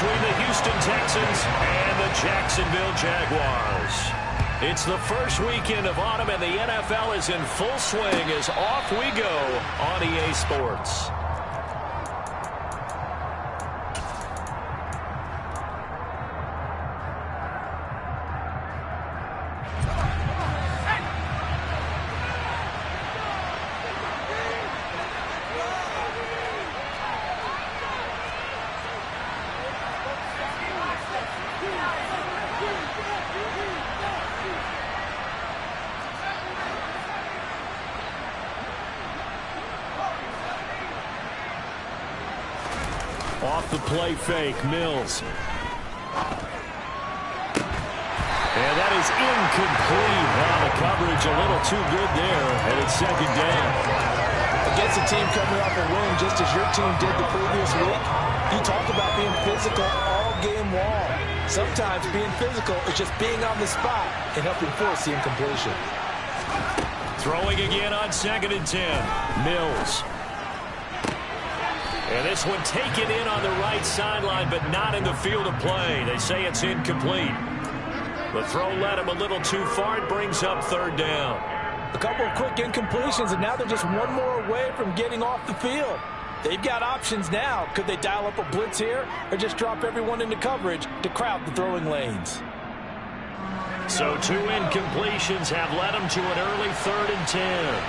between the Houston Texans and the Jacksonville Jaguars. It's the first weekend of autumn, and the NFL is in full swing as off we go on EA Sports. Off the play fake, Mills. And that is incomplete. Wow, the coverage a little too good there, and it's second down. Against a team coming off a win just as your team did the previous week, you talk about being physical all game long. Sometimes being physical is just being on the spot and helping force the incompletion. Throwing again on 2nd and 10. Mills. And this one taken in on the right sideline, but not in the field of play. They say it's incomplete. The throw led him a little too far. It brings up 3rd down. A couple of quick incompletions, and now they're just one more away from getting off the field. They've got options now. Could they dial up a blitz here or just drop everyone into coverage to crowd the throwing lanes? So 2 incompletions have led him to an early 3rd and 10.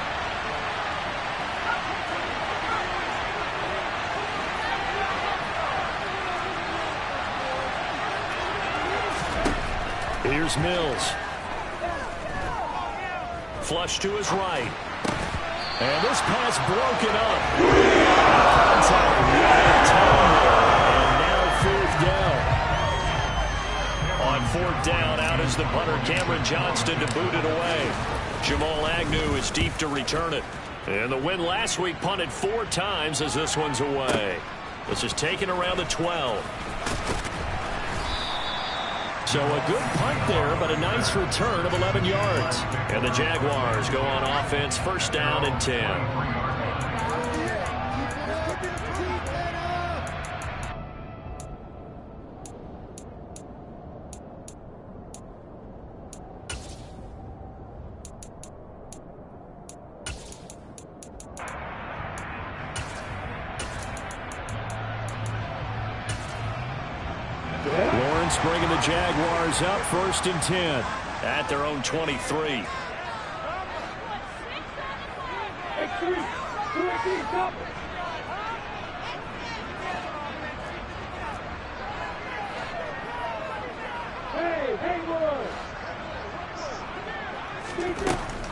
Here's Mills. Flush to his right. And this pass broken up. Contact right at time. And now 4th down. On 4th down, out is the punter, Cameron Johnston, to boot it away. Jamal Agnew is deep to return it. And the win last week punted 4 times as this one's away. This is taken around the 12. So a good punt there, but a nice return of 11 yards. And the Jaguars go on offense, 1st down and 10. Bringing the Jaguars up, 1st and 10 at their own 23.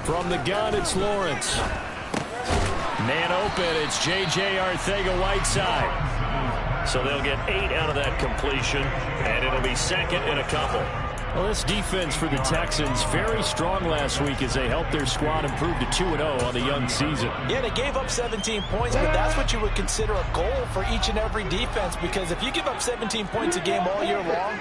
From the gun, it's Lawrence. Man open, it's J.J. Arcega-Whiteside. So they'll get 8 out of that completion, and it'll be 2nd and a couple. Well, this defense for the Texans, very strong last week as they helped their squad improve to 2-0 on the young season. Yeah, they gave up 17 points, but that's what you would consider a goal for each and every defense, because if you give up 17 points a game all year long,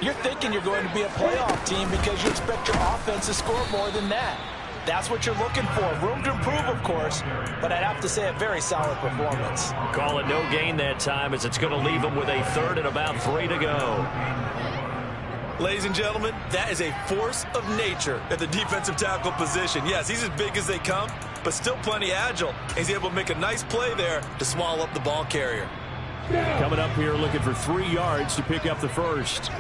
you're thinking you're going to be a playoff team because you expect your offense to score more than that. That's what you're looking for. Room to improve, of course, but I'd have to say a very solid performance. Call it no gain that time, as it's going to leave them with a 3rd and about 3 to go. Ladies and gentlemen, that is a force of nature at the defensive tackle position. Yes, he's as big as they come, but still plenty agile. He's able to make a nice play there to swallow up the ball carrier. Coming up here looking for 3 yards to pick up the 1st.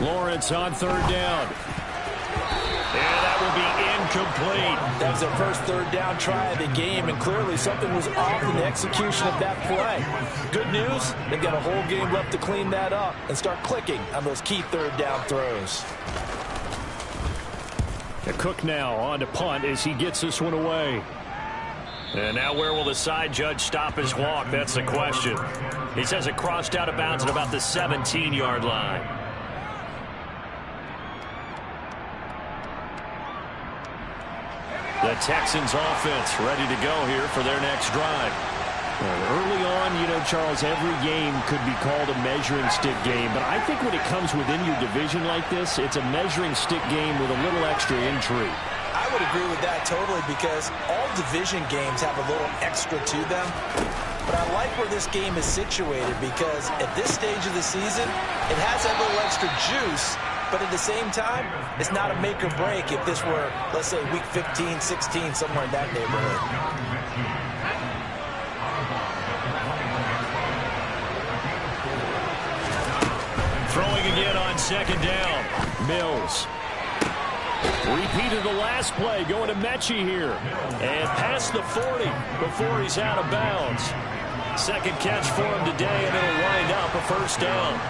Lawrence on 3rd down. And that will be incomplete. That was their first 3rd down try of the game, and clearly something was off in the execution of that play. Good news, they've got a whole game left to clean that up and start clicking on those key 3rd down throws. Cook now on to punt as he gets this one away. And now where will the side judge stop his walk? That's the question. He says it crossed out of bounds at about the 17-yard line. The Texans offense ready to go here for their next drive. Well, early on, you know, Charles, every game could be called a measuring stick game. But I think when it comes within your division like this, it's a measuring stick game with a little extra intrigue. I would agree with that totally because all division games have a little extra to them. But I like where this game is situated because at this stage of the season, it has that little extra juice. But at the same time, it's not a make or break if this were, let's say, week 15, 16, somewhere in that neighborhood. Throwing again on second down. Mills. Repeated the last play, going to Mechie here. And past the 40 before he's out of bounds. Second catch for him today, and it'll wind up a first down.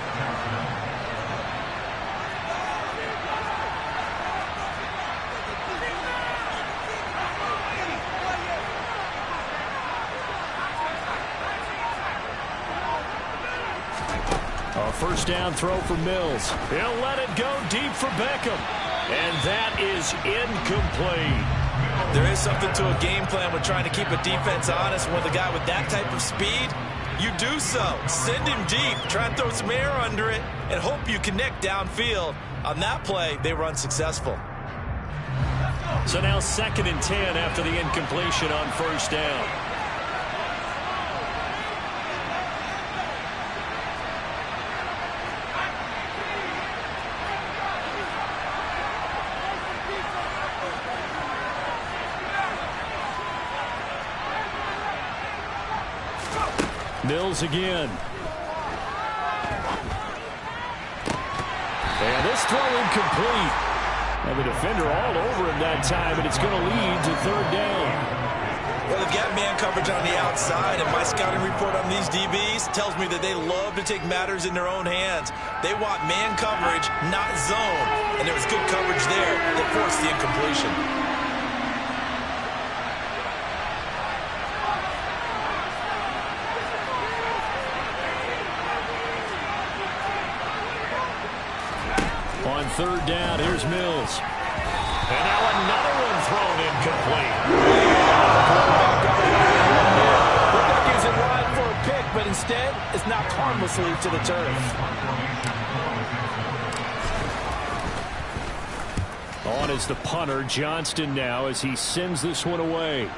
A first down throw for Mills. He'll let it go deep for Beckham. And that is incomplete. There is something to a game plan with trying to keep a defense honest. With a guy with that type of speed, you do so. Send him deep. Try and throw some air under it and hope you connect downfield. On that play, they were unsuccessful. So now 2nd and 10 after the incompletion on first down. Mills again. And this throw incomplete. And the defender all over him that time, and it's going to lead to 3rd down. Well, they've got man coverage on the outside, and my scouting report on these DBs tells me that they love to take matters in their own hands. They want man coverage, not zone. And there was good coverage there that forced the incompletion. On 3rd down, here's Mills. And now another one thrown incomplete. Looked like he was in line for a pick, but instead, it's knocked harmlessly to the turf. On is the punter, Johnston now, as he sends this one away.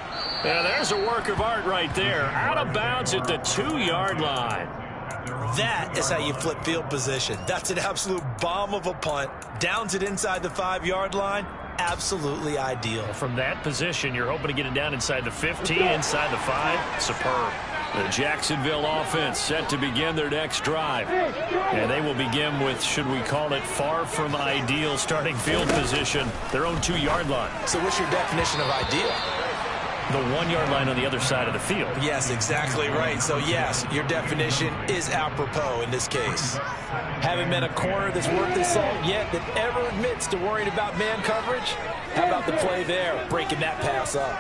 Yeah, there's a work of art right there. Out of bounds at the 2-yard line. That is how you flip field position. That's an absolute bomb of a punt. Downs it inside the 5-yard line. Absolutely ideal. From that position, you're hoping to get it down inside the 15, inside the 5. Superb. The Jacksonville offense set to begin their next drive. And they will begin with, should we call it, far from ideal starting field position, their own 2-yard line. So what's your definition of ideal? The 1-yard line on the other side of the field. Yes, exactly right. So, yes, your definition is apropos in this case. Haven't been a corner that's worth his salt yet that ever admits to worrying about man coverage. How about the play there, breaking that pass up?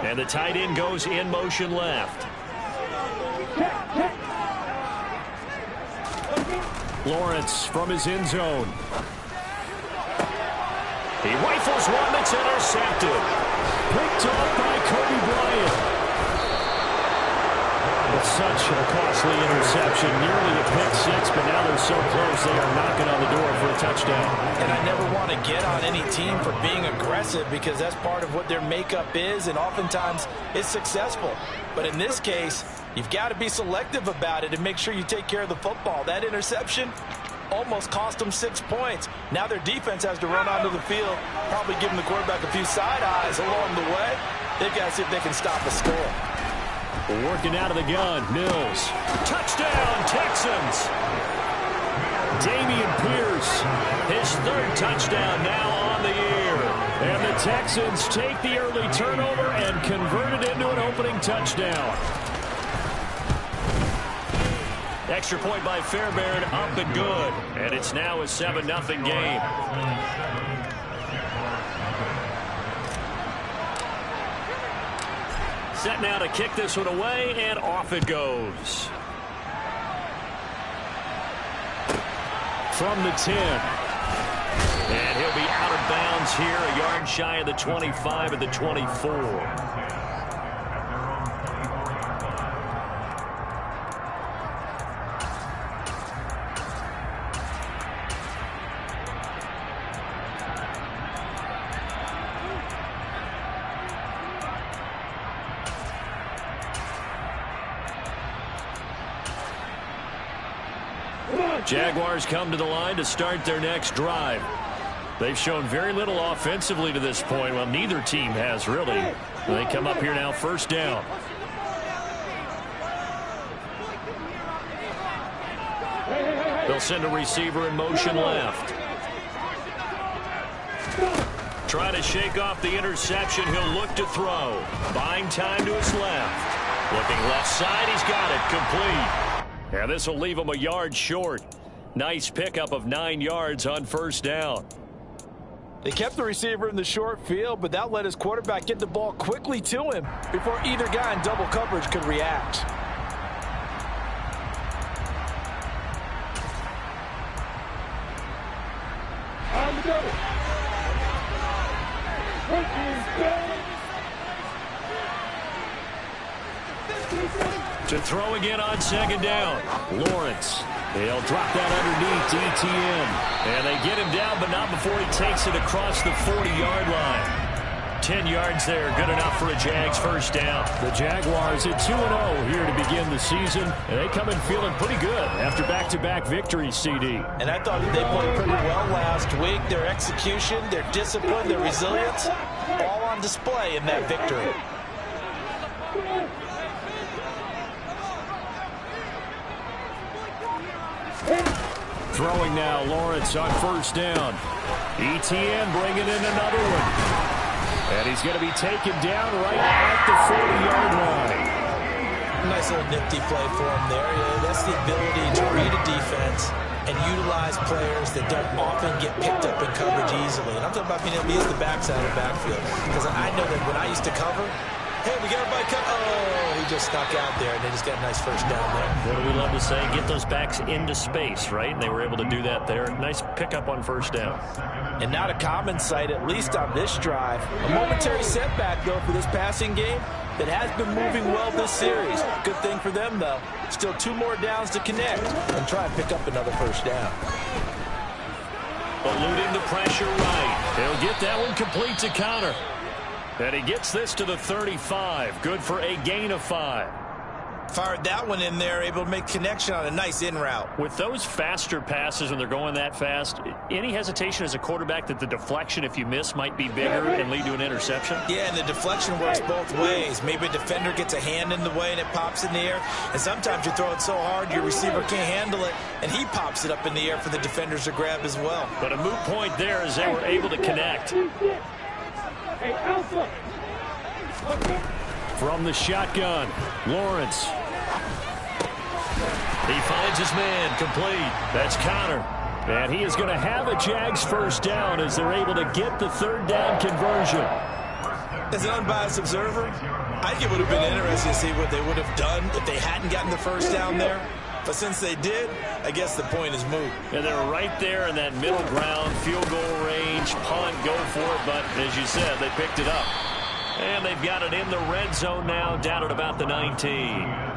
And the tight end goes in motion left. Lawrence from his end zone. He rifles one that's intercepted. Picked off by Kobe Bryant. But such a costly interception. Nearly a pick-6, but now they're so close they are knocking on the door for a touchdown. And I never want to get on any team for being aggressive because that's part of what their makeup is, and oftentimes it's successful. But in this case, you've got to be selective about it and make sure you take care of the football. That interception almost cost them 6 points. Now their defense has to run onto the field, probably giving the quarterback a few side eyes along the way. They've got to see if they can stop the score. Working out of the gun, Mills. Touchdown, Texans! Damian Pierce, his 3rd touchdown now on the year. And the Texans take the early turnover and convert it into an opening touchdown. Extra point by Fairbairn, up and good. And it's now a 7-0 game. Set now to kick this one away, and off it goes. From the 10. And he'll be out of bounds here, a yard shy of the 25 at the 24. Jaguars come to the line to start their next drive. They've shown very little offensively to this point. Well, neither team has really. They come up here now, first down. They'll send a receiver in motion left. Trying to shake off the interception. He'll look to throw. Buying time to his left. Looking left side. He's got it. Complete. Yeah, this will leave him a yard short. Nice pickup of 9 yards on first down. They kept the receiver in the short field, but that let his quarterback get the ball quickly to him before either guy in double coverage could react. To throw again on second down. Lawrence. They'll drop that underneath to ETN. And they get him down, but not before he takes it across the 40-yard line. 10 yards there, good enough for a Jags first down. The Jaguars at 2-0 here to begin the season. And they come in feeling pretty good after back-to-back victories, CD. And I thought they played pretty well last week. Their execution, their discipline, their resilience, all on display in that victory. Throwing now, Lawrence on first down. ETN bringing in another one. And he's going to be taken down right at the 40-yard line. Nice little nifty play for him there. Yeah, that's the ability to read a defense and utilize players that don't often get picked up in coverage easily. And I'm talking about being able to use the backside of the backfield. Because I know that when I used to cover, hey, we got everybody cut. Oh, he just snuck out there, and they just got a nice first down there. What do we love to say? Get those backs into space, right? And they were able to do that there. Nice pickup on first down. And not a common sight, at least on this drive. A momentary setback, though, for this passing game that has been moving well this series. Good thing for them, though. Still 2 more downs to connect and try and pick up another first down. Eluding the pressure right. He'll get that one complete to Connor. And he gets this to the 35. Good for a gain of 5. Fired that one in there, able to make connection on a nice in route. With those faster passes when they're going that fast, any hesitation as a quarterback that the deflection, if you miss, might be bigger and lead to an interception? Yeah, and the deflection works both ways. Maybe a defender gets a hand in the way and it pops in the air. And sometimes you throw it so hard your receiver can't handle it, and he pops it up in the air for the defenders to grab as well. But a moot point there as they were able to connect. From the shotgun, Lawrence. He finds his man, complete. That's Connor. And he is going to have a Jags first down as they're able to get the third down conversion. As an unbiased observer, I think it would have been interesting to see what they would have done if they hadn't gotten the first down there. But since they did, I guess the point is moot. And they're right there in that middle ground, field goal range, punt, go for it. But as you said, they picked it up. And they've got it in the red zone now, down at about the 19.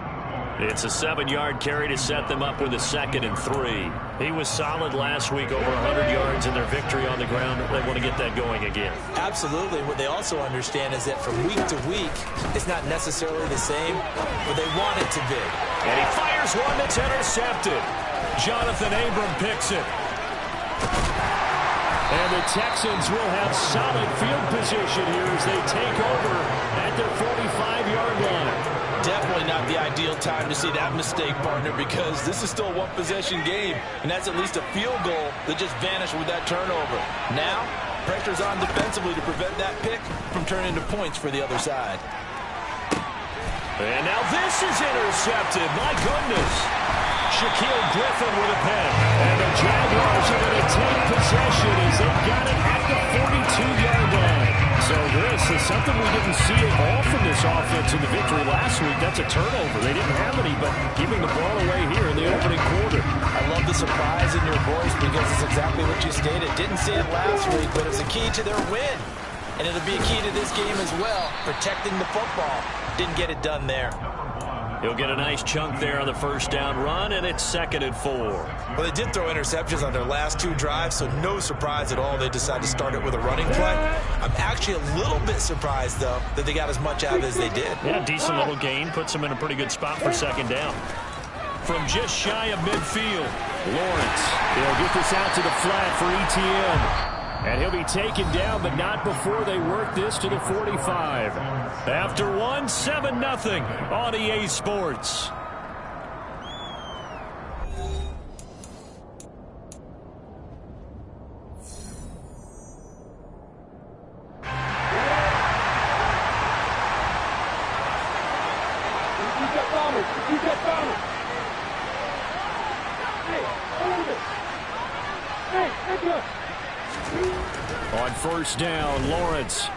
It's a 7-yard carry to set them up with a 2nd and 3. He was solid last week, over 100 yards in their victory on the ground. They want to get that going again. Absolutely. What they also understand is that from week to week, it's not necessarily the same, but they want it to be. And he fires one that's intercepted. Jonathan Abram picks it. And the Texans will have solid field position here as they take over at their 45-yard line. Definitely not the ideal time to see that mistake, partner, because this is still a one-possession game, and that's at least a field goal that just vanished with that turnover. Now, pressure's on defensively to prevent that pick from turning into points for the other side. And now this is intercepted. My goodness. Shaquille Griffin with a pen. And the Jaguars are going to take possession as they've got it at the 42-yard line. So this is something we didn't see at all from this offense in the victory last week. That's a turnover. They didn't have any, but giving the ball away here in the opening quarter. I love the surprise in your voice because it's exactly what you stated. Didn't see it last week, but it's a key to their win. And it'll be a key to this game as well, protecting the football. Didn't get it done there. He'll get a nice chunk there on the first down run, and it's 2nd and 4. Well, they did throw interceptions on their last 2 drives, so no surprise at all they decided to start it with a running play. I'm actually a little bit surprised, though, that they got as much out of it as they did. Yeah, decent little gain. Puts them in a pretty good spot for 2nd down. From just shy of midfield, Lawrence, he'll get this out to the flat for Etienne. And he'll be taken down, but not before they work this to the 45. After one, 7-0 on EA Sports. On first down, Lawrence.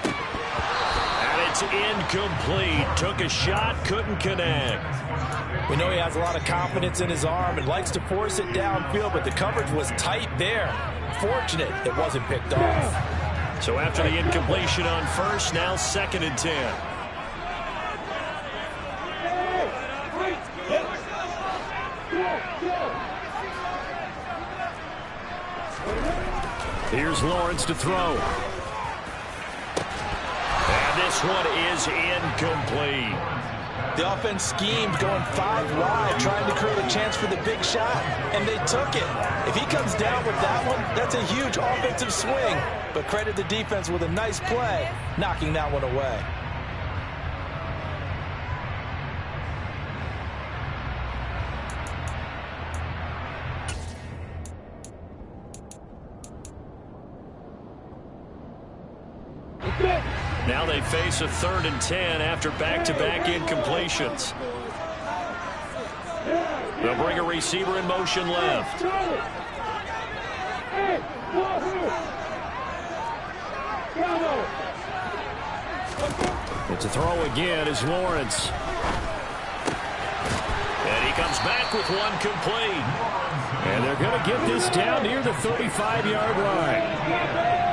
And it's incomplete. Took a shot, couldn't connect. We know he has a lot of confidence in his arm and likes to force it downfield, but the coverage was tight there. Fortunate it wasn't picked off. So after the incompletion on first, now 2nd and 10. Here's Lawrence to throw. And this one is incomplete. The offense schemed going 5 wide, trying to create a chance for the big shot, and they took it. If he comes down with that one, that's a huge offensive swing. But credit the defense with a nice play, knocking that one away. Now they face a 3rd and 10 after back-to-back incompletions. They'll bring a receiver in motion left. It's a throw again is Lawrence. And he comes back with one complete. And they're going to get this down near the 35-yard line.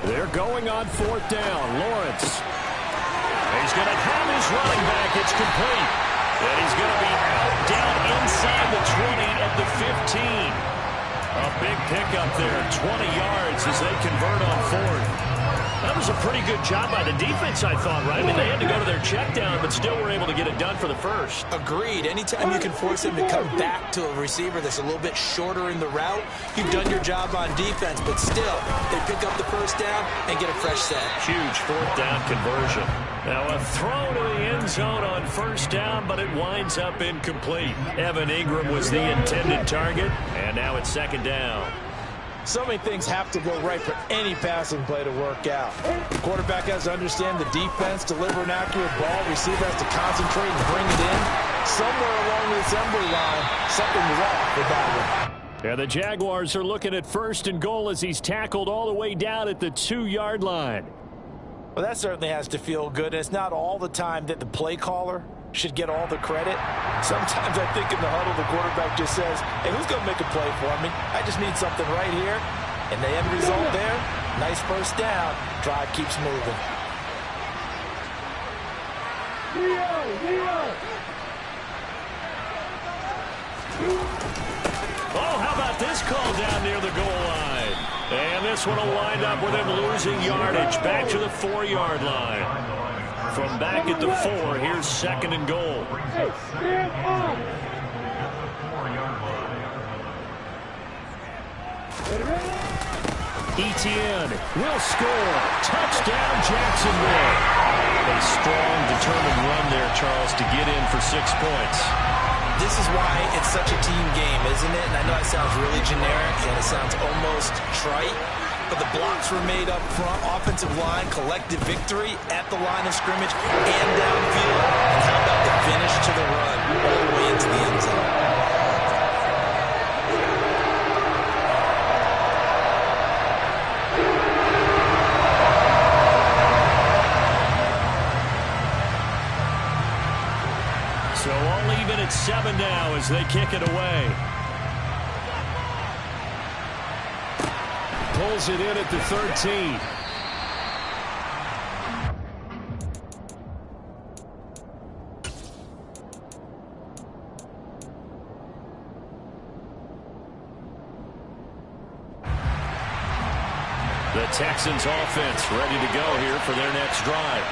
They're going on 4th down. Lawrence. He's going to have his running back. It's complete. And he's going to be out down inside the 20 at the 15. A big pickup there. 20 yards as they convert on 4th. That was a pretty good job by the defense, I thought, right? I mean, they had to go to their check down, but still were able to get it done for the first. Agreed. Anytime you can force him to come back to a receiver that's a little bit shorter in the route, you've done your job on defense, but still, they pick up the first down and get a fresh set. Huge 4th down conversion. Now a throw to the end zone on first down, but it winds up incomplete. Evan Ingram was the intended target, and now it's 2nd down. So many things have to go right for any passing play to work out. The quarterback has to understand the defense, deliver an accurate ball. Receiver has to concentrate and bring it in. Somewhere along the assembly line, something was off with that one. Yeah, the Jaguars are looking at 1st and goal as he's tackled all the way down at the 2-yard line. Well, that certainly has to feel good. And it's not all the time that the play caller should get all the credit. Sometimes I think in the huddle, the quarterback just says, hey, who's going to make a play for me? I just need something right here. And the end result there, nice first down. Drive keeps moving. Oh, how about this call down near the goal line? And this one will wind up with him losing yardage back to the 4-yard line. From back at the 4, here's 2nd and goal. Etienne will score. Touchdown, Jacksonville. A strong, determined run there, Charles, to get in for 6 points. This is why it's such a team game, isn't it? And I know it sounds really generic and it sounds almost trite, but the blocks were made up front, offensive line, collective victory at the line of scrimmage and downfield. And how about the finish to the run all the way into the end zone? So all even at 7 now as they kick it away. Pulls it in at the 13. The The Texans offense ready to go here for their next drive.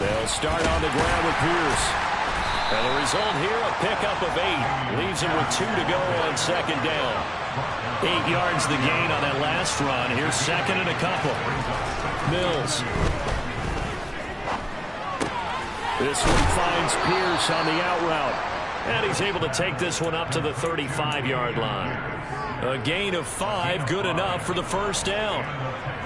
They'll start on the ground with Pierce. And the result here, a pickup of 8. Leaves him with 2 to go on second down. 8 yards the gain on that last run. Here's second and a couple. Mills. This one finds Pierce on the out route. And he's able to take this one up to the 35-yard line. A gain of 5, good enough for the first down.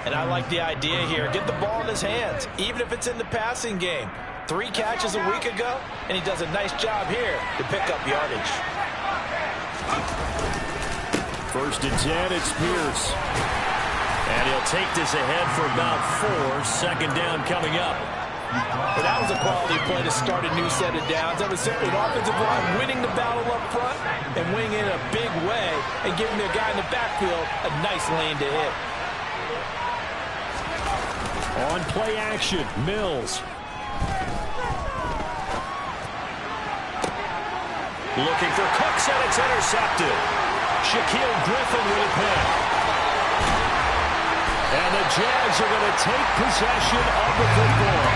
And I like the idea here. Get the ball in his hands, even if it's in the passing game. 3 catches a week ago, and he does a nice job here to pick up yardage. First and 10, it's Pierce. And he'll take this ahead for about 4. Second down coming up. But that was a quality play to start a new set of downs. That was simply an offensive line winning the battle up front and winning in a big way and giving the guy in the backfield a nice lane to hit. On play action, Mills. Looking for Cooks, and it's intercepted. Shaquille Griffin with a pick. And the Jags are going to take possession of the football.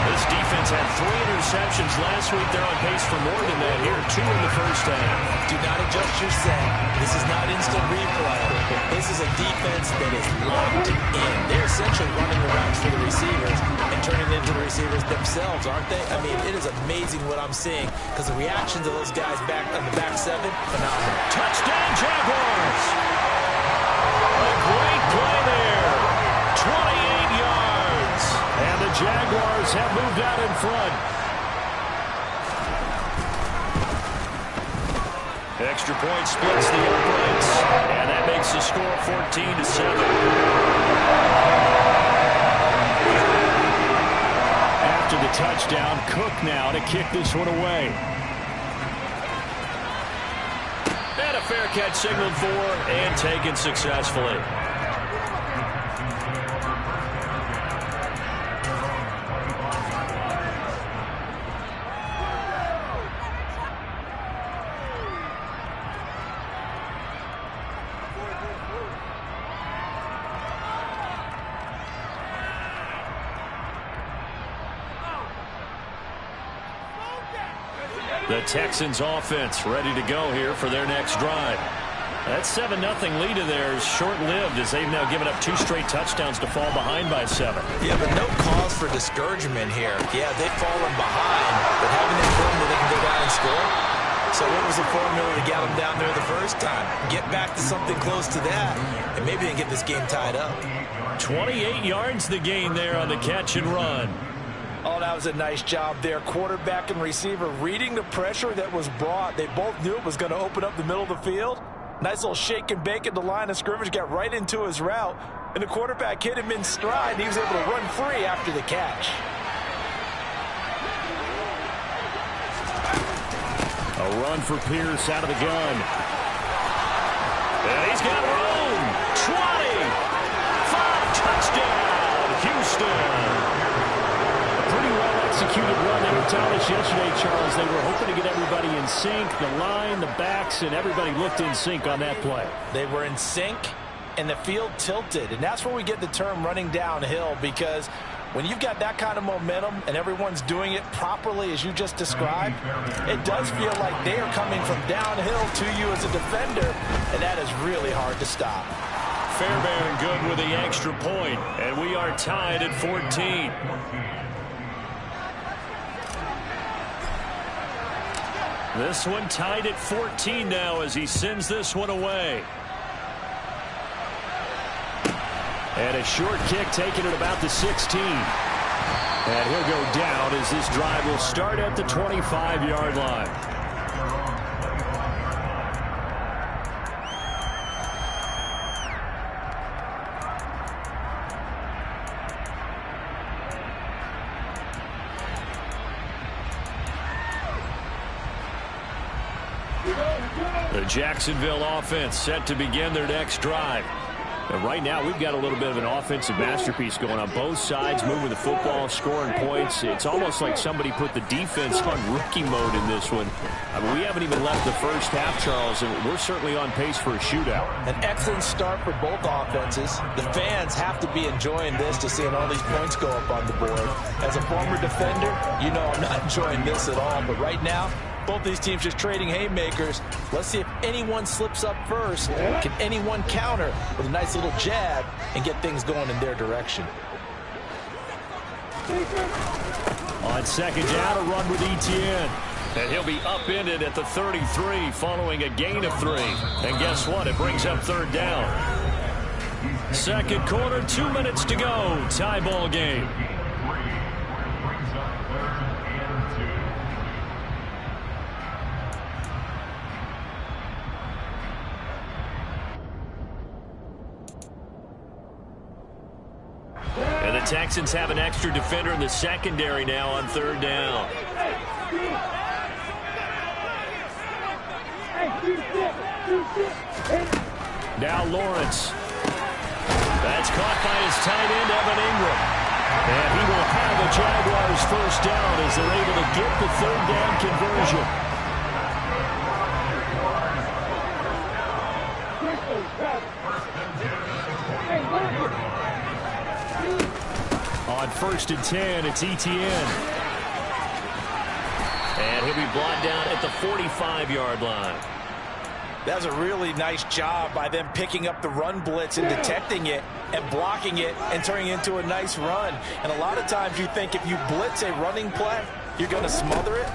This defense had 3 interceptions last week. They're on pace for more than that here. 2 in the first half. Do not adjust your set. This is not instant replay. This is a defense that is locked in. They're essentially running the routes for the receivers and turning it into the receivers themselves, aren't they? I mean, it is amazing what I'm seeing because the reactions of those guys back on the back 7, phenomenal. Touchdown, Jaguars! A great play there. 28 yards. And the Jaguars have moved out in front. Extra point splits the uprights. And that makes the score 14-7. After the touchdown, Cook now to kick this one away. And a fair catch signaled for and taken successfully. The Texans offense ready to go here for their next drive. That 7-0 lead of theirs short-lived as they've now given up 2 straight touchdowns to fall behind by 7. Yeah, but no cause for discouragement here. Yeah, they've fallen behind, but haven't they proven that they can go down and score? So what was the formula to get them down there the first time? Get back to something close to that, and maybe they can get this game tied up. 28 yards the gain there on the catch and run. Oh, that was a nice job there. Quarterback and receiver reading the pressure that was brought. They both knew it was going to open up the middle of the field. Nice little shake and bake at the line of scrimmage, got right into his route, and the quarterback hit him in stride, and he was able to run free after the catch. A run for Pierce out of the gun. And he's got room. 25 touchdown, Houston. Pretty well executed run. They were telling us yesterday, Charles, they were hoping to get everybody in sync. The line, the backs, and everybody looked in sync on that play. They were in sync, and the field tilted. And that's where we get the term running downhill, because when you've got that kind of momentum and everyone's doing it properly as you just described, it does feel like they are coming from downhill to you as a defender, and that is really hard to stop. Fairbairn good with the extra point, and we are tied at 14. This one tied at 14 now as he sends this one away. And a short kick taken at about the 16. And he'll go down as this drive will start at the 25-yard line. The Jacksonville offense set to begin their next drive. And right now, we've got a little bit of an offensive masterpiece going on both sides, moving the football, scoring points. It's almost like somebody put the defense on rookie mode in this one. I mean, we haven't even left the first half, Charles, and we're certainly on pace for a shootout. An excellent start for both offenses. The fans have to be enjoying this to seeing all these points go up on the board. As a former defender, you know I'm not enjoying this at all. But right now, both these teams just trading haymakers. Let's see if anyone slips up first. Can anyone counter with a nice little jab and get things going in their direction? On second down, a run with Etienne. And he'll be upended at the 33 following a gain of 3. And guess what? It brings up third down. Second quarter, 2 minutes to go. Tie ball game. And the Texans have an extra defender in the secondary now on third down. Now Lawrence. That's caught by his tight end, Evan Ingram. And he will have the Jaguars first down as they're able to get the third down conversion. On first and 10, it's Etienne. And he'll be brought down at the 45-yard line. That was a really nice job by them picking up the run blitz and detecting it and blocking it and turning it into a nice run. And a lot of times you think if you blitz a running play, you're going to smother it.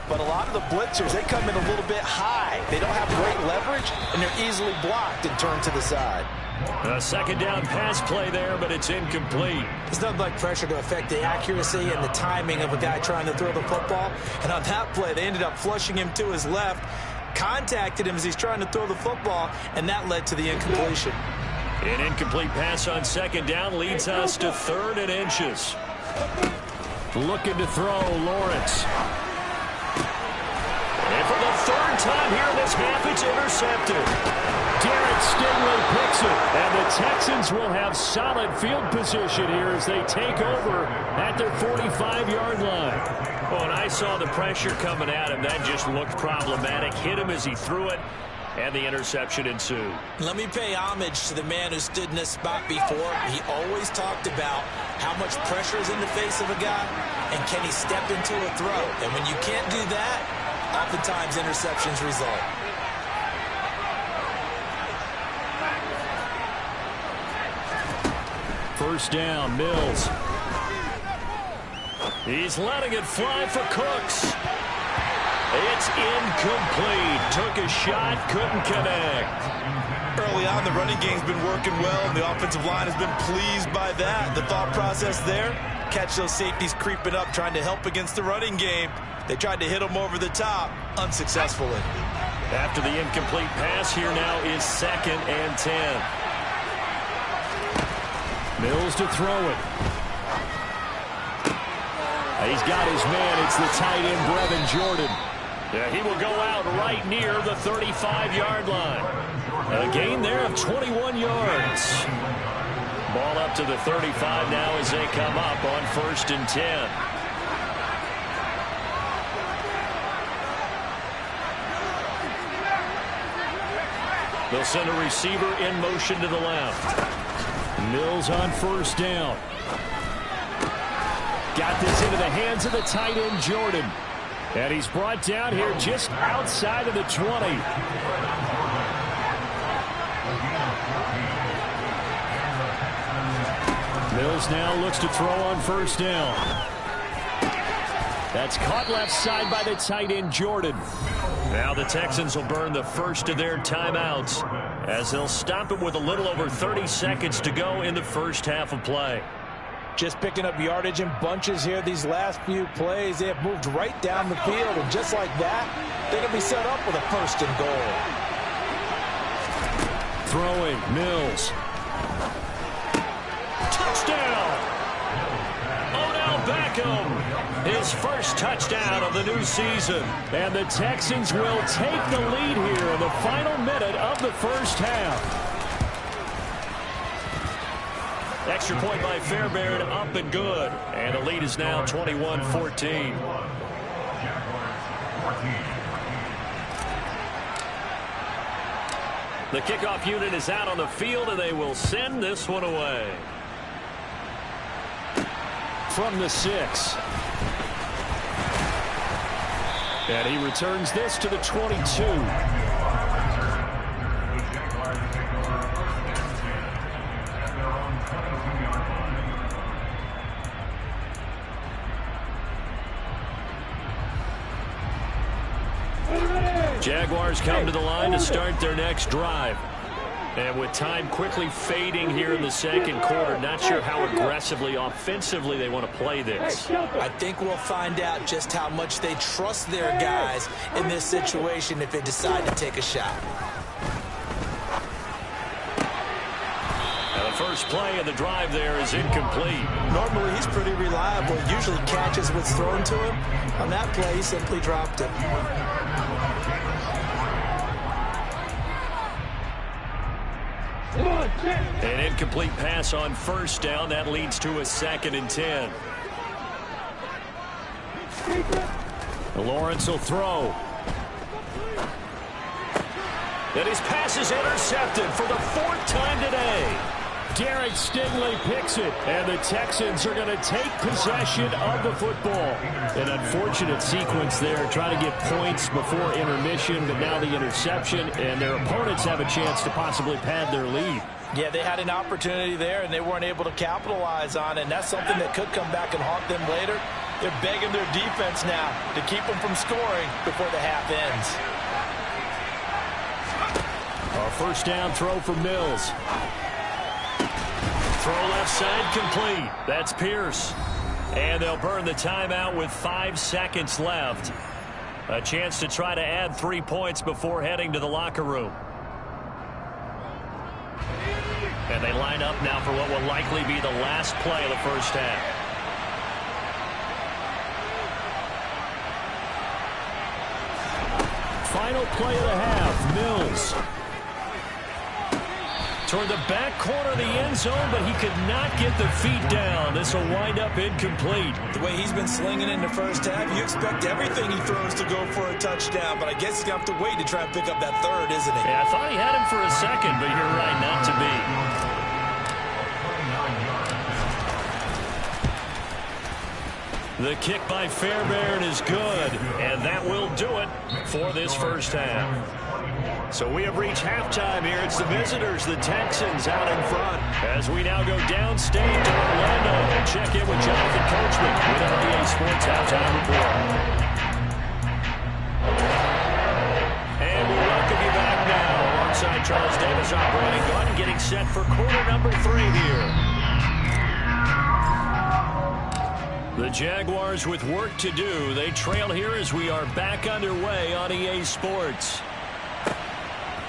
But a lot of the blitzers, they come in a little bit high. They don't have great leverage, and they're easily blocked and turned to the side. A second down pass play there, but it's incomplete. There's nothing like pressure to affect the accuracy and the timing of a guy trying to throw the football. And on that play, they ended up flushing him to his left, contacted him as he's trying to throw the football, and that led to the incompletion. An incomplete pass on second down leads us to 3rd and inches. Looking to throw, Lawrence. And for the 3rd time here in this half, it's intercepted. Derek Stingley picks it, and the Texans will have solid field position here as they take over at their 45-yard line. Oh, and I saw the pressure coming at him. That just looked problematic. Hit him as he threw it, and the interception ensued. Let me pay homage to the man who stood in this spot before. He always talked about how much pressure is in the face of a guy, and can he step into a throw. And when you can't do that, oftentimes interceptions result. First down, Mills. He's letting it fly for Cooks. It's incomplete. Took a shot, couldn't connect. Early on, the running game's been working well, and the offensive line has been pleased by that. The thought process there, catch those safeties creeping up, trying to help against the running game. They tried to hit them over the top, unsuccessfully. After the incomplete pass, here now is 2nd and 10. Mills to throw it. He's got his man. It's the tight end, Brevin Jordan. Yeah, he will go out right near the 35-yard line. A gain there of 21 yards. Ball up to the 35 now as they come up on 1st and 10. They'll send a receiver in motion to the left. Mills on first down. Got this into the hands of the tight end, Jordan. And he's brought down here just outside of the 20. Mills now looks to throw on first down. That's caught left side by the tight end, Jordan. Now the Texans will burn the first of their timeouts as they'll stop it with a little over 30 seconds to go in the first half of play. Just picking up yardage in bunches here these last few plays. They have moved right down the field, and just like that, they can be set up with a 1st and goal. Throwing, Mills. Touchdown! Odell Beckham, his first touchdown of the new season. And the Texans will take the lead here in the final minute of the first half. Extra point by Fairbairn, up and good. And the lead is now 21-14. The kickoff unit is out on the field, and they will send this one away. From the 6. And he returns this to the 22. Jaguars come to the line to start their next drive. And with time quickly fading here in the second quarter, not sure how aggressively, offensively they want to play this. I think we'll find out just how much they trust their guys in this situation if they decide to take a shot. And the first play of the drive there is incomplete. Normally he's pretty reliable. Usually catches what's thrown to him. On that play, he simply dropped it. An incomplete pass on first down. That leads to a 2nd and 10. Lawrence will throw. And his pass is intercepted for the 4th time today. Derek Stingley picks it, and the Texans are going to take possession of the football. An unfortunate sequence there, trying to get points before intermission, but now the interception, and their opponents have a chance to possibly pad their lead. Yeah, they had an opportunity there, and they weren't able to capitalize on it, and that's something that could come back and haunt them later. They're begging their defense now to keep them from scoring before the half ends. A first down throw for Mills. Throw left side complete. That's Pierce. And they'll burn the timeout with 5 seconds left. A chance to try to add 3 points before heading to the locker room. And they line up now for what will likely be the last play of the first half. Final play of the half, Mills. Toward the back corner of the end zone, but he could not get the feet down. This will wind up incomplete. The way he's been slinging in the first half, you expect everything he throws to go for a touchdown, but I guess he's going to have to wait to try and pick up that 3rd, isn't he? Yeah, I thought he had him for a second, but you're right, not to be. The kick by Fairbairn is good, and that will do it for this first half. So we have reached halftime here. It's the visitors, the Texans, out in front. As we now go downstate to Orlando and check in with Jonathan Coachman with our EA Sports Halftime Report. And we welcome you back now alongside Charles Davis, our Brandon Gaudin, getting set for quarter number 3 here. The Jaguars with work to do. They trail here as we are back underway on EA Sports.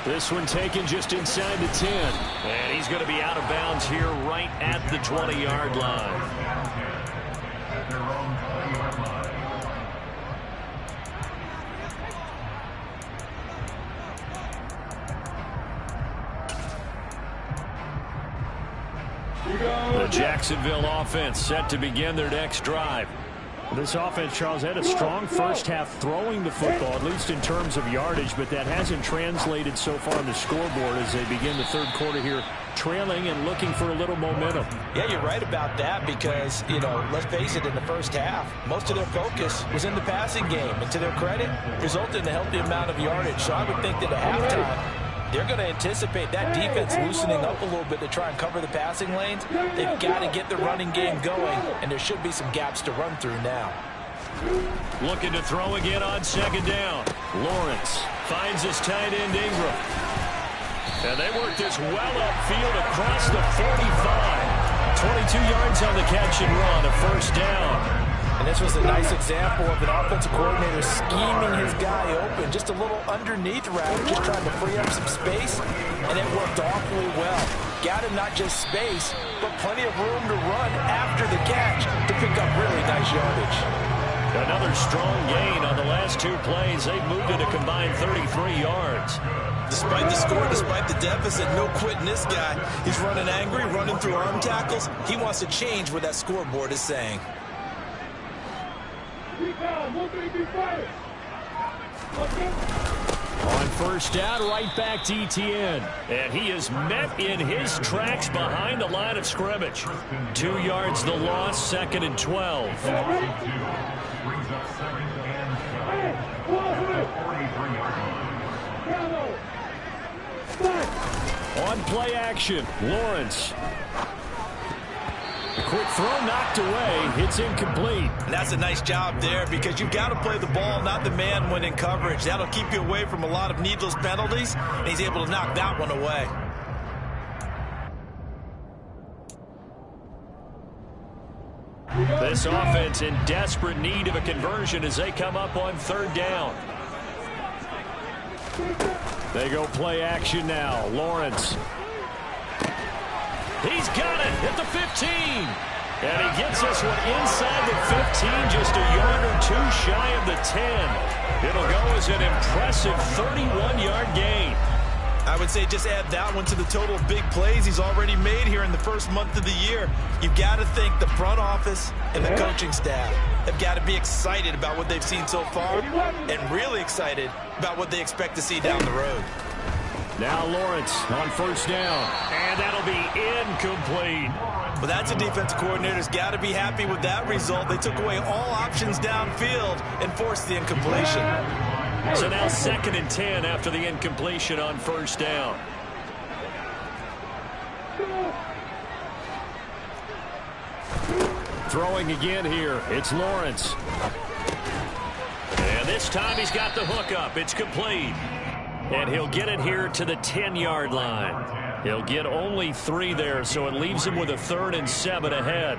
This one taken just inside the 10. And he's going to be out of bounds here right at the 20-yard line. The Jacksonville offense set to begin their next drive. This offense, Charles, had a strong first half throwing the football, at least in terms of yardage, but that hasn't translated so far on the scoreboard as they begin the third quarter here, trailing and looking for a little momentum. Yeah, you're right about that because, let's face it, in the first half, most of their focus was in the passing game, and to their credit, resulted in a healthy amount of yardage. So I would think that at halftime, they're going to anticipate that defense loosening up a little bit to try and cover the passing lanes. They've got to get the running game going, and there should be some gaps to run through now. Looking to throw again on second down. Lawrence finds his tight end Ingram. And they work this well upfield across the 45. 22 yards on the catch and run, a first down. And this was a nice example of an offensive coordinator scheming his guy open. Just a little underneath route, just trying to free up some space, and it worked awfully well. Got him not just space, but plenty of room to run after the catch to pick up really nice yardage. Another strong gain on the last 2 plays. They've moved it a combined 33 yards. Despite the score, despite the deficit, no quitting this guy. He's running angry, running through arm tackles. He wants to change what that scoreboard is saying. On first down, right back to Etienne. And he is met in his tracks behind the line of scrimmage. 2 yards the loss, 2nd and 12. On play action, Lawrence. Quick throw knocked away. It's incomplete. And that's a nice job there because you've got to play the ball, not the man when in coverage. That'll keep you away from a lot of needless penalties, and he's able to knock that one away. This offense in desperate need of a conversion as they come up on 3rd down. They go play action now. Lawrence. He's got it at the 15. And he gets this one inside the 15, just a yard or 2 shy of the 10. It'll go as an impressive 31-yard gain. I would say just add that one to the total of big plays he's already made here in the first month of the year. You've got to think the front office and the coaching staff have got to be excited about what they've seen so far and really excited about what they expect to see down the road. Now Lawrence on first down, and that'll be incomplete. Well, that's a defensive coordinator's got to be happy with that result. They took away all options downfield and forced the incompletion. So now 2nd and 10 after the incompletion on first down. Throwing again here, it's Lawrence. And this time he's got the hook up. It's complete. And he'll get it here to the 10-yard line. He'll get only 3 there, so it leaves him with a 3rd and 7 ahead.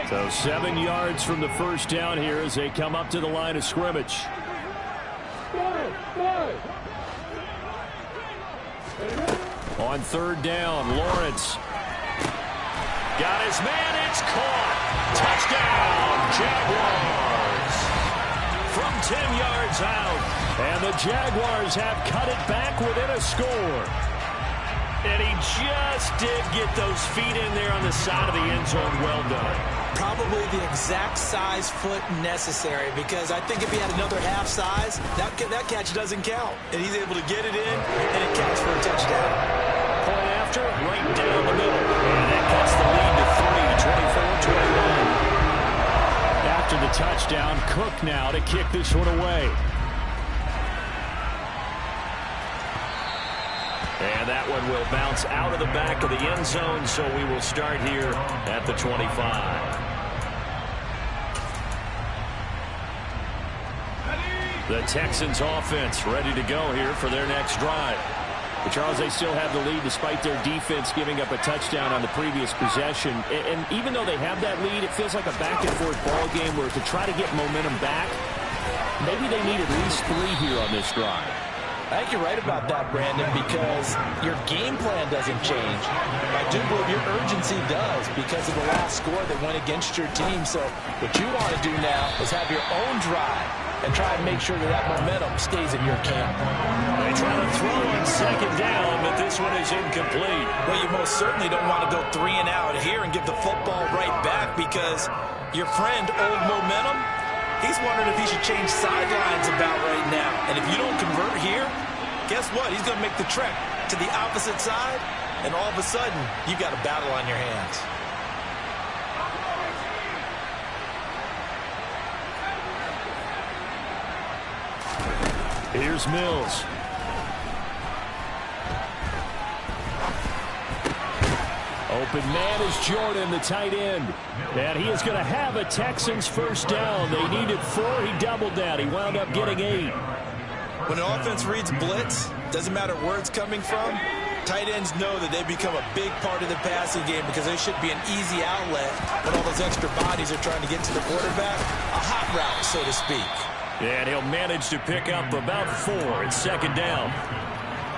So 7 yards from the first down here as they come up to the line of scrimmage. On 3rd down, Lawrence. Got his man, it's caught. Touchdown, Jaguars. From 10 yards out. And the Jaguars have cut it back within a score. And he just did get those feet in there on the side of the end zone. Well done. Probably the exact size foot necessary, because I think if he had another half size, that catch doesn't count. And he's able to get it in, and it counts for a touchdown. Point after, right down the middle. And that cuts the lead to 3, 24-21. After the touchdown, Cook now to kick this one away. And that one will bounce out of the back of the end zone, so we will start here at the 25. The Texans offense ready to go here for their next drive. But Charles, they still have the lead despite their defense giving up a touchdown on the previous possession. And even though they have that lead, it feels like a back-and-forth ball game where to try to get momentum back, maybe they need at least 3 here on this drive. I think you're right about that, Brandon, because your game plan doesn't change. I do believe your urgency does because of the last score that went against your team. So what you want to do now is have your own drive and try and make sure that momentum stays in your camp. They try to throw on 2nd down, but this one is incomplete. Well, you most certainly don't want to go 3 and out here and give the football right back because your friend, Old Momentum, he's wondering if he should change sidelines about right now. And if you don't convert here, guess what? He's going to make the trek to the opposite side, and all of a sudden, you've got a battle on your hands. Here's Mills. Open man is Jordan, the tight end. And he is going to have a Texans first down. They needed 4. He doubled that. He wound up getting 8. When an offense reads blitz, doesn't matter where it's coming from, tight ends know that they become a big part of the passing game because they should be an easy outlet when all those extra bodies are trying to get to the quarterback. A hot route, so to speak. And he'll manage to pick up about 4 in 2nd down.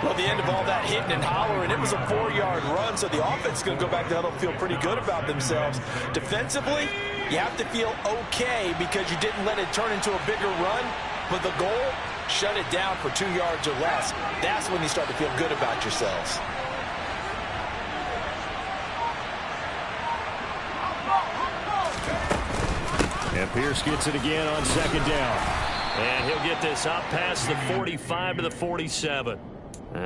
Well, the end of all that hitting and hollering, it was a 4-yard run, so the offense is going to go back to huddle and feel pretty good about themselves. Defensively, you have to feel okay because you didn't let it turn into a bigger run, but the goal, shut it down for 2 yards or less. That's when you start to feel good about yourselves. And Pierce gets it again on second down. And he'll get this up past the 45 to the 47.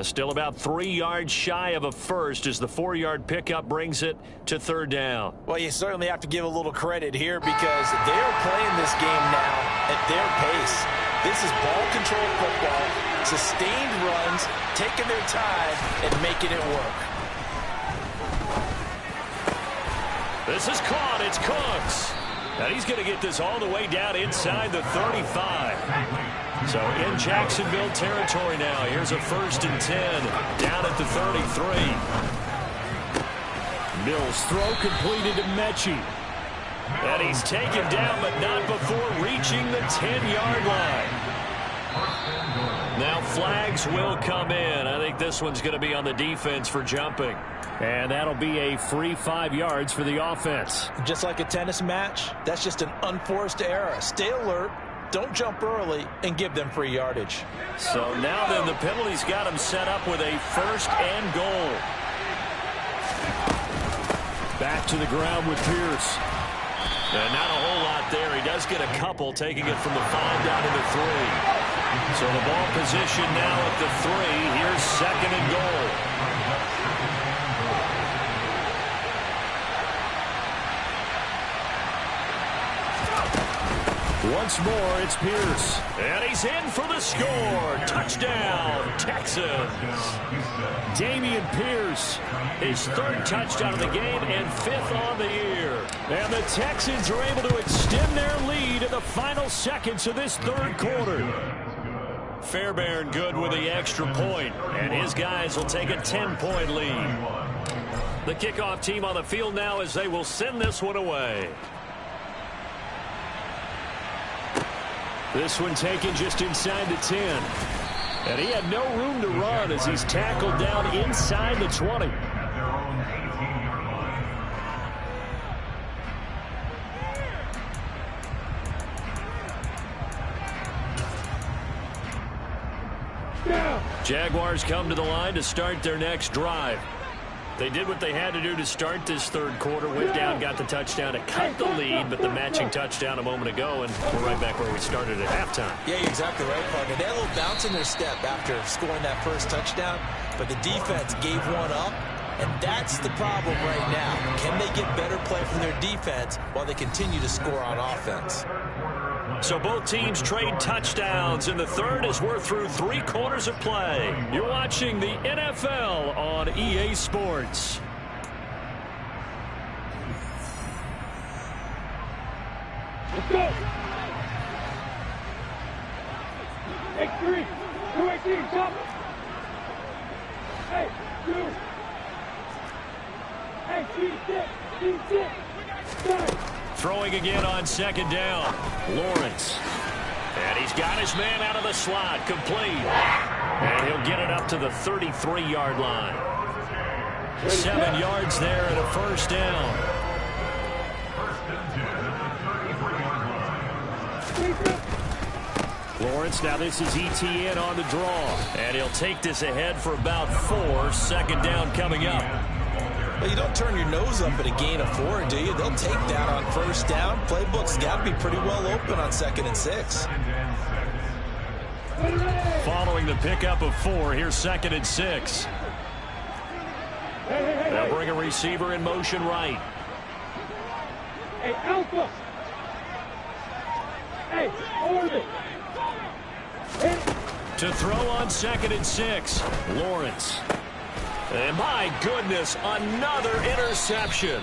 Still about 3 yards shy of a first as the 4-yard pickup brings it to third down. Well, you certainly have to give a little credit here because they're playing this game now at their pace. This is ball control football, sustained runs, taking their time and making it work. This is caught. It's Cooks. And he's going to get this all the way down inside the 35. So in Jacksonville territory now. Here's a 1st and 10 down at the 33. Mills throw completed to Mechie. And he's taken down, but not before reaching the 10-yard line. Now flags will come in. I think this one's going to be on the defense for jumping. And that'll be a free 5 yards for the offense. Just like a tennis match, that's just an unforced error. Stay alert, don't jump early, and give them free yardage. So now then the penalty's got him set up with a 1st and goal. Back to the ground with Pierce. And not a whole lot there. He does get a couple, taking it from the 5 down to the 3. So the ball position now at the 3. Here's 2nd and goal. Once more, it's Pierce. And he's in for the score. Touchdown, Texans. Dameon Pierce, his 3rd touchdown of the game and 5th on the year. And the Texans are able to extend their lead in the final seconds of this 3rd quarter. Fairbairn good with the extra point, and his guys will take a 10-point lead. The kickoff team on the field now as they will send this one away. This one taken just inside the 10. And he had no room to run as he's tackled down inside the 20. Jaguars come to the line to start their next drive. They did what they had to do to start this 3rd quarter. Went down, got the touchdown to cut the lead, but the matching touchdown a moment ago, and we're right back where we started at halftime. Yeah, you're exactly right, partner. They had a little bounce in their step after scoring that 1st touchdown, but the defense gave one up, and that's the problem right now. Can they get better play from their defense while they continue to score on offense? So both teams trade touchdowns in the 3rd as we're through 3 quarters of play. You're watching the NFL on EA Sports. Let's go. Take 3. 2-18, jump. Hey, 2. Hey, D6. Start. Throwing again on 2nd down. Lawrence. And he's got his man out of the slot. Complete. And he'll get it up to the 33-yard line. 7 yards there and a 1st down. Lawrence, now this is ETN on the draw. And he'll take this ahead for about 4. 2nd down coming up. Well, you don't turn your nose up at a gain of 4, do you? They'll take that on 1st down. Playbook's got to be pretty well open on 2nd and 6. Following the pickup of 4, here's 2nd and 6. They'll bring a receiver in motion right. Hey, Alpha. Hey, Orbit. To throw on 2nd and 6, Lawrence. And my goodness, another interception.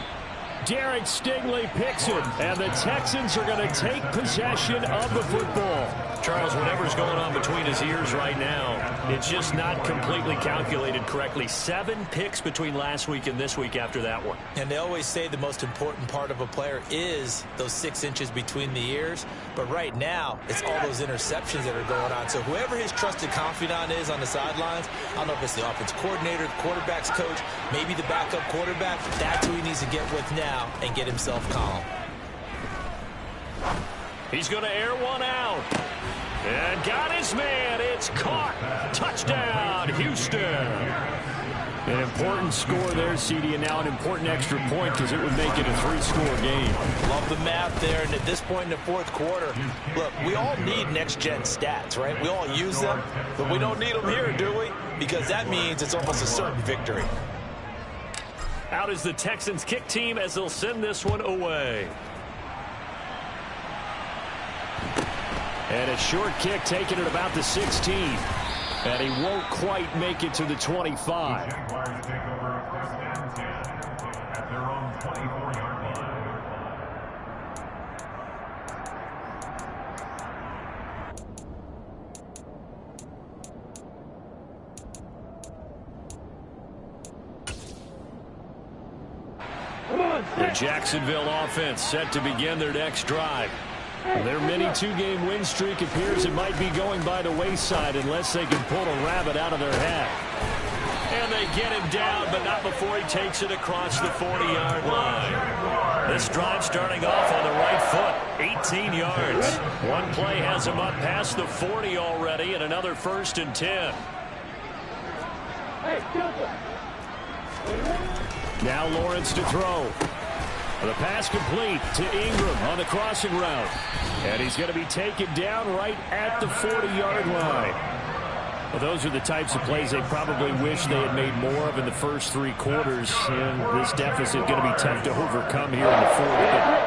Derek Stingley picks it, and the Texans are going to take possession of the football. Charles, whatever's going on between his ears right now, it's just not completely calculated correctly. 7 picks between last week and this week after that one. And they always say the most important part of a player is those 6 inches between the ears. But right now, it's all those interceptions that are going on. So whoever his trusted confidant is on the sidelines, I don't know if it's the offense coordinator, the quarterback's coach, maybe the backup quarterback, that's who he needs to get with now and get himself calm. He's going to air one out. And got his man. It's caught. Touchdown, Houston. An important score there, CD, and now an important extra point because it would make it a 3-score game. Love the math there, and at this point in the fourth quarter, look, we all need next-gen stats, right? We all use them, but we don't need them here, do we? Because that means it's almost a certain victory. Out is the Texans kick team as they'll send this one away. And a short kick taken at about the 16. And he won't quite make it to the 25. Jaguars take over a first and 10 at their own 24-yard Come on, The Jacksonville offense set to begin their next drive. Their mini 2-game win streak appears it might be going by the wayside unless they can pull a rabbit out of their hat. And they get him down, but not before he takes it across the 40-yard line. This drive starting off on the right foot, 18 yards. One play has him up past the 40 already, and another 1st and 10. Hey, Delta. Now Lawrence to throw. The pass complete to Ingram on the crossing route. And he's going to be taken down right at the 40-yard line. Well, those are the types of plays they probably wish they had made more of in the first 3 quarters. And this deficit going to be tough to overcome here in the fourth.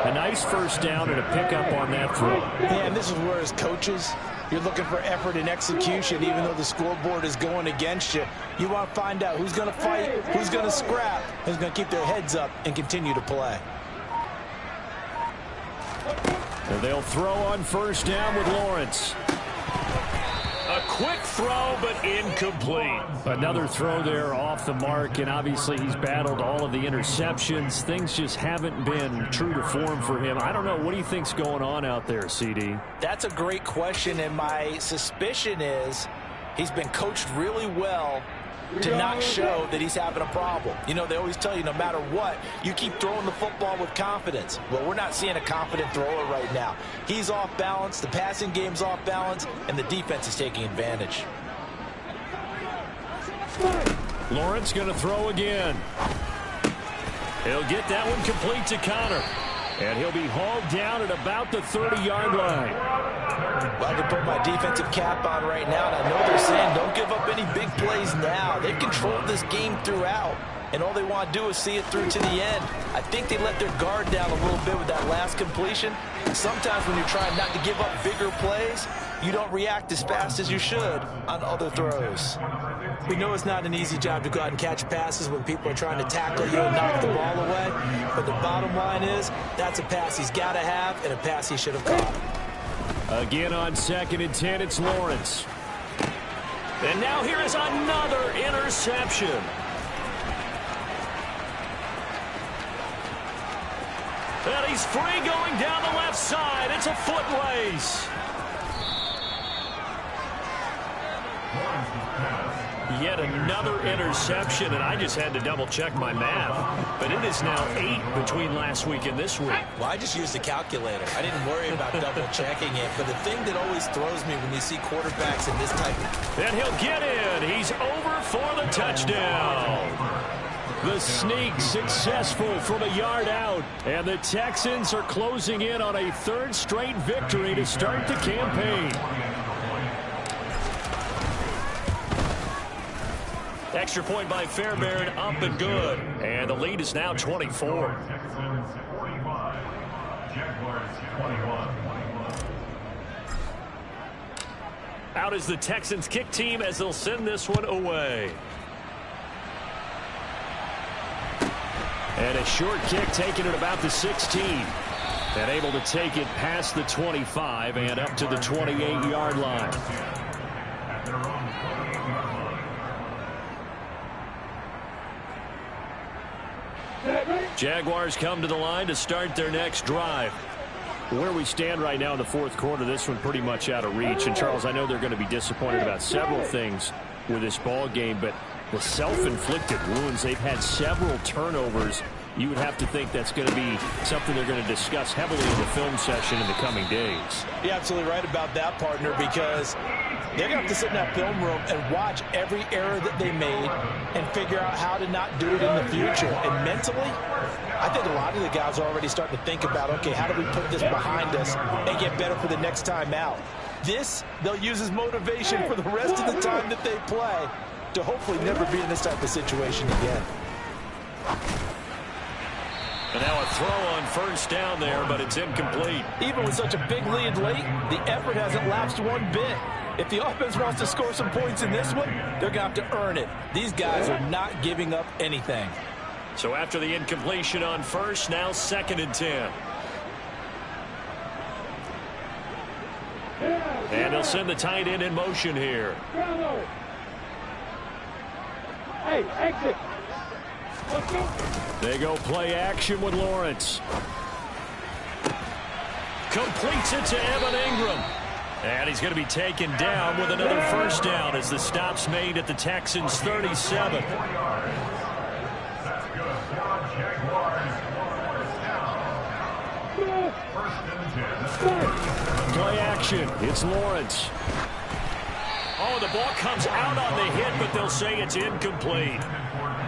But a nice first down and a pickup on that throw. Yeah, and this is where as coaches, you're looking for effort and execution, even though the scoreboard is going against you. You want to find out who's going to fight, who's going to scrap, who's going to keep their heads up and continue to play. And they'll throw on first down with Lawrence. A quick throw, but incomplete. Another throw there off the mark, and obviously he's battled all of the interceptions. Things just haven't been true to form for him. I don't know. What do you think's going on out there, CD? That's a great question, and my suspicion is he's been coached really well to not show that he's having a problem. You know, they always tell you no matter what, you keep throwing the football with confidence. Well, we're not seeing a confident thrower right now. He's off balance, the passing game's off balance, and the defense is taking advantage. Lawrence going to throw again. He'll get that one complete to Connor. And he'll be hauled down at about the 30-yard line. Well, I can put my defensive cap on right now, and I know they're saying don't give up any big plays now. They've controlled this game throughout, and all they want to do is see it through to the end. I think they let their guard down a little bit with that last completion. Sometimes when you're trying not to give up bigger plays, you don't react as fast as you should on other throws. We know it's not an easy job to go out and catch passes when people are trying to tackle you and knock the ball away. But the bottom line is that's a pass he's got to have and a pass he should have caught. Again on 2nd and 10, it's Lawrence. And now here is another interception. And he's free going down the left side. It's a foot race. Yet another interception, and I just had to double-check my math. But it is now 8 between last week and this week. Well, I just used a calculator. I didn't worry about double-checking it. But the thing that always throws me when you see quarterbacks in this type of... And he'll get in. He's over for the touchdown. The sneak successful from a yard out. And the Texans are closing in on a 3rd straight victory to start the campaign. Extra point by Fairbairn, up and good. And the lead is now 24. Texans 45, Jaguars 21. Out is the Texans kick team as they'll send this one away. And a short kick taken at about the 16. And able to take it past the 25 and up to the 28-yard line. At their own 28-yard line. Jaguars come to the line to start their next drive. Where we stand right now in the fourth quarter, this one pretty much out of reach. And, Charles, I know they're going to be disappointed about several things with this ball game, but the self-inflicted wounds, they've had several turnovers. You would have to think that's going to be something they're going to discuss heavily in the film session in the coming days. You're absolutely right about that, partner, because they're going to have to sit in that film room and watch every error that they made and figure out how to not do it in the future. And mentally, I think a lot of the guys are already starting to think about, okay, how do we put this behind us and get better for the next time out? This, they'll use as motivation for the rest of the time that they play to hopefully never be in this type of situation again. And now a throw on first down there, but it's incomplete. Even with such a big lead late, the effort hasn't lapsed one bit. If the offense wants to score some points in this one, they're going to have to earn it. These guys are not giving up anything. So after the incompletion on first, now 2nd and 10. And they'll send the tight end in motion here. Hey, exit. Let's go. They go play action with Lawrence. Completes it to Evan Ingram. And he's going to be taken down with another first down as the stop's made at the Texans' 37. That's good for Jaguars. First and 10. Play action. It's Lawrence. Oh, the ball comes out on the hit, but they'll say it's incomplete.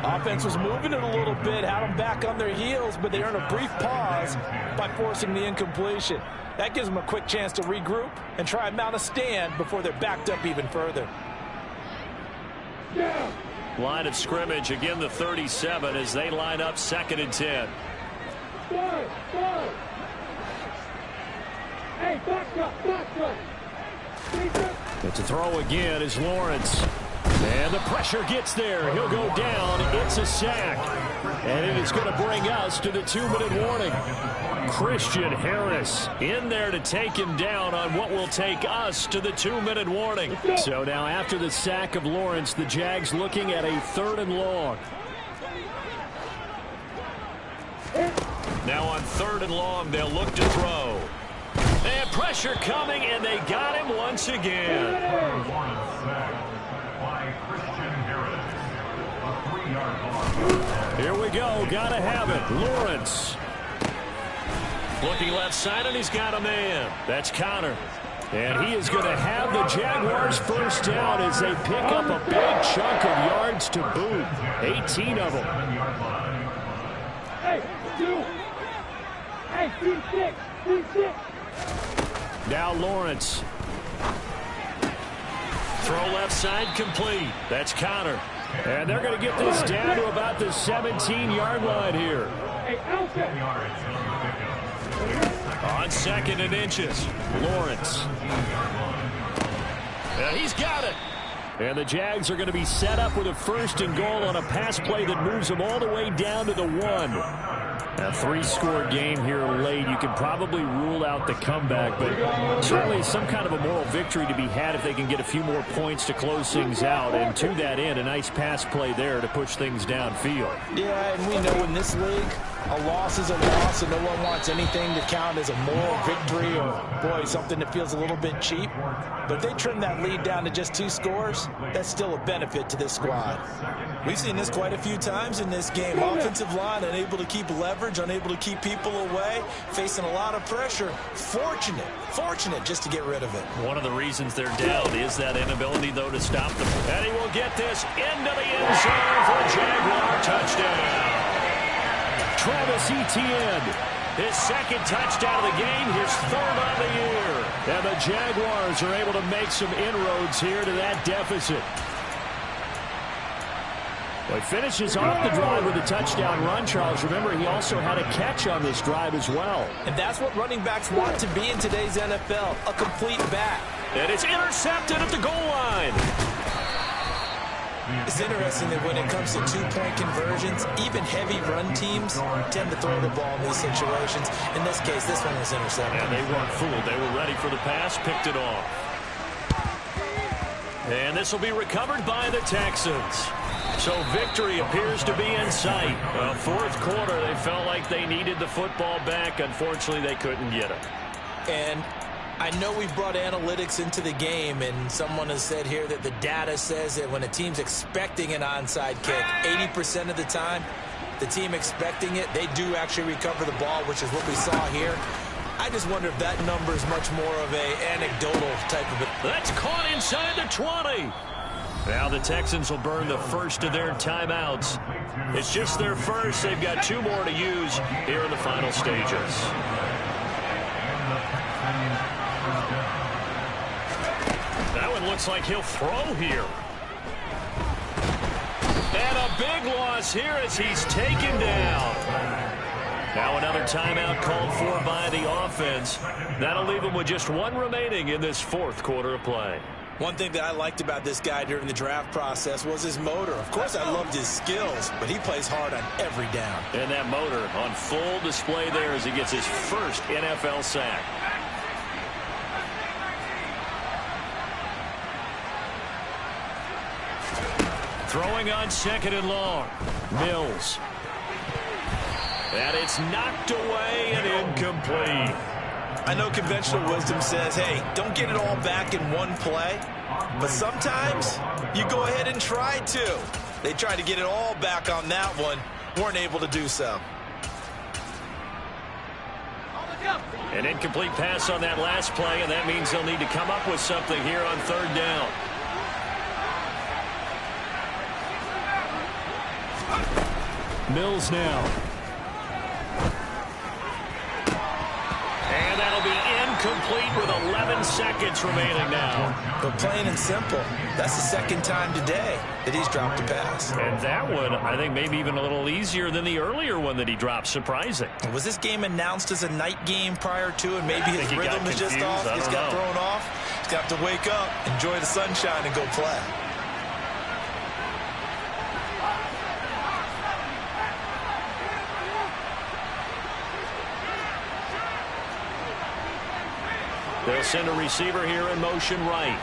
Offense was moving it a little bit, had them back on their heels, but they earned a brief pause by forcing the incompletion. That gives them a quick chance to regroup and try and mount a stand before they're backed up even further. Line of scrimmage, again the 37 as they line up 2nd and 10. Hey, back up. It's a throw again is Lawrence. And the pressure gets there. He'll go down. It's a sack. And it is going to bring us to the 2-minute warning. Christian Harris in there to take him down on what will take us to the 2-minute warning. So now after the sack of Lawrence, the Jags looking at a 3rd and long. Now on 3rd and long, they'll look to throw. And pressure coming, and they got him once again. Here we go. Got to have it. Lawrence. Looking left side, and he's got a man. That's Connor. And he is going to have the Jaguars first down as they pick up a big chunk of yards to boot. 18 of them. Hey, two. Hey, 3-6. Now Lawrence. Throw left side complete. That's Connor. And they're going to get this down to about the 17-yard line here. Hey, Alpha. On 2nd and inches. Lawrence. And he's got it. And the Jags are going to be set up with a 1st and goal on a pass play that moves them all the way down to the 1. A 3-score game here late. You can probably rule out the comeback, but certainly some kind of a moral victory to be had if they can get a few more points to close things out. And to that end, a nice pass play there to push things downfield. Yeah, and we know in this league, a loss is a loss, and no one wants anything to count as a moral victory or, boy, something that feels a little bit cheap. But if they trim that lead down to just 2 scores, that's still a benefit to this squad. We've seen this quite a few times in this game. Offensive line unable to keep leverage, unable to keep people away, facing a lot of pressure. Fortunate just to get rid of it. One of the reasons they're down is that inability, though, to stop them. And he will get this into the end zone for a Jaguar touchdown. Travis Etienne, his 2nd touchdown of the game, his 3rd on the year. And the Jaguars are able to make some inroads here to that deficit. Well, he finishes off the drive with a touchdown run, Charles. Remember, he also had a catch on this drive as well. And that's what running backs want to be in today's NFL, a complete back. And it's intercepted at the goal line. It's interesting that when it comes to two-point conversions, even heavy run teams tend to throw the ball in these situations. In this case, this one was intercepted. And they weren't fooled. They were ready for the pass, picked it off. And this will be recovered by the Texans. So victory appears to be in sight. Fourth quarter, they felt like they needed the football back. Unfortunately, they couldn't get it. And I know we've brought analytics into the game, and someone has said here that the data says that when a team's expecting an onside kick, 80% of the time, the team expecting it, they do actually recover the ball, which is what we saw here. I just wonder if that number is much more of an anecdotal type of it. That's caught inside the 20. Now the Texans will burn the first of their timeouts. It's just their first. They've got 2 more to use here in the final stages. That one looks like he'll throw here. And a big loss here as he's taken down. Now another timeout called for by the offense. That'll leave them with just 1 remaining in this fourth quarter of play. One thing that I liked about this guy during the draft process was his motor. Of course, I loved his skills, but he plays hard on every down. And that motor on full display there as he gets his first NFL sack. Throwing on 2nd and long. Mills. And it's knocked away and incomplete. I know conventional wisdom says, hey, don't get it all back in one play. But sometimes you go ahead and try to. They tried to get it all back on that one. Weren't able to do so. An incomplete pass on that last play, and that means they'll need to come up with something here on 3rd down. Mills now. And that'll be incomplete with 11 seconds remaining now. But plain and simple, that's the 2nd time today that he's dropped a pass. And that one, I think, maybe even a little easier than the earlier one that he dropped. Surprising. Was this game announced as a night game prior to, and maybe his rhythm is just off? He's got thrown off. He's got to wake up, enjoy the sunshine, and go play. They'll send a receiver here in motion right.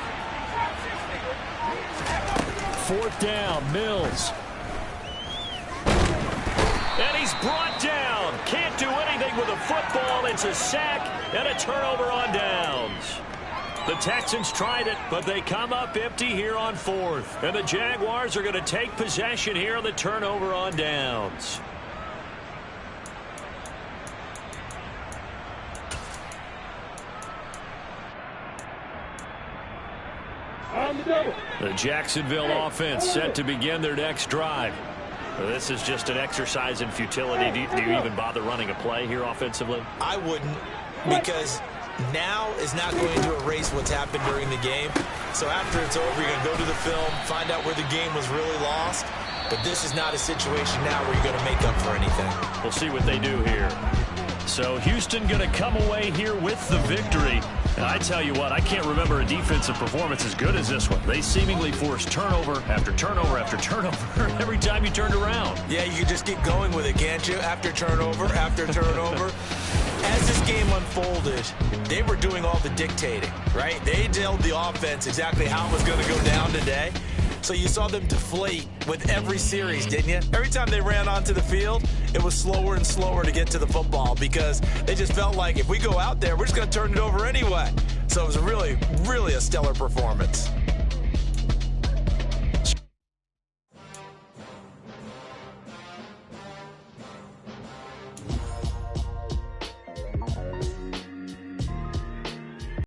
4th down, Mills. And he's brought down. Can't do anything with a football. It's a sack and a turnover on downs. The Texans tried it, but they come up empty here on 4th. And the Jaguars are going to take possession here on the turnover on downs. The Jacksonville offense set to begin their next drive. This is just an exercise in futility. Do you even bother running a play here offensively? I wouldn't, because now is not going to erase what's happened during the game. So after it's over, you're going to go to the film, find out where the game was really lost. But this is not a situation now where you're going to make up for anything. We'll see what they do here. So Houston going to come away here with the victory. And I tell you what, I can't remember a defensive performance as good as this one. They seemingly forced turnover after turnover after turnover every time you turned around. Yeah, you can just keep going with it, can't you? After turnover, after turnover. As this game unfolded, they were doing all the dictating, right? They told the offense exactly how it was going to go down today. So you saw them deflate with every series, didn't you? Every time they ran onto the field, it was slower and slower to get to the football because they just felt like if we go out there, we're just going to turn it over anyway. So it was really, really a stellar performance.